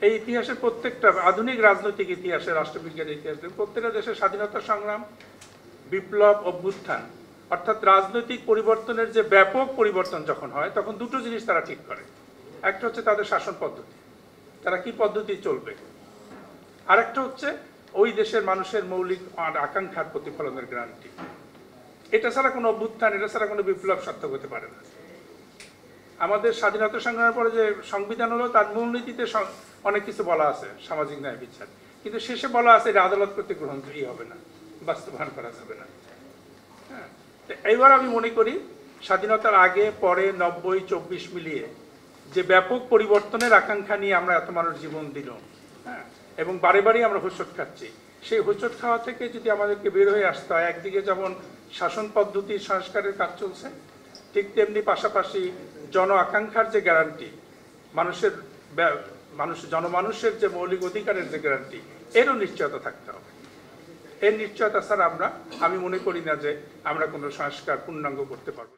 এই ইতিহাসের প্রত্যেকটা আধুনিক রাজনৈতিক ইতিহাসে, রাষ্ট্রবিজ্ঞানের ইতিহাসে প্রত্যেকটা দেশের স্বাধীনতা সংগ্রাম, বিপ্লব, অভ্যুত্থান অর্থাৎ রাজনৈতিক পরিবর্তনের যে ব্যাপক পরিবর্তন যখন হয় তখন দুটো জিনিস তারা ঠিক করে। একটা হচ্ছে তাদের শাসন পদ্ধতি, তারা কি পদ্ধতি চলবে, আরেকটা হচ্ছে ওই দেশের মানুষের মৌলিক আকাঙ্ক্ষার প্রতিফলনের গ্যারান্টি। এটা ছাড়া কোনো অভ্যুত্থান, এটা ছাড়া কোনো বিপ্লব সার্থক হতে পারে না। আমাদের স্বাধীনতা সংগ্রামের পরে যে সংবিধান হলো তার মূলনীতিতে অনেক কিছু বলা আছে, সামাজিক ন্যায় বিচার, কিন্তু শেষে বলা আছে এটা আদালত কর্তৃক গ্রহণযোগ্য হবে না, বাস্তবায়ন করা যাবে না। হ্যাঁ, এইবার আমি মনে করি স্বাধীনতার আগে পরে 90-24 মিলিয়ে যে ব্যাপক পরিবর্তনের আকাঙ্ক্ষা নিয়ে আমরা এত মানুষ জীবন দিল, হ্যাঁ, এবং বারে বারেই আমরা হোঁচট খাচ্ছি, সেই হোঁচট খাওয়া থেকে যদি আমাদেরকে বের হয়ে আসতে হয়, একদিকে যেমন শাসন পদ্ধতির সংস্কারের কাজ চলছে, ঠিক তেমনি পাশাপাশি জন আকাঙ্ক্ষার যে গ্যারান্টি, জনমানুষের যে মৌলিক অধিকারের যে গ্যারান্টি, এরও নিশ্চয়তা থাকতে হবে। এর নিশ্চয়তা ছাড়া আমি মনে করি না যে আমরা কোনো সংস্কার পূর্ণাঙ্গ করতে পারবো।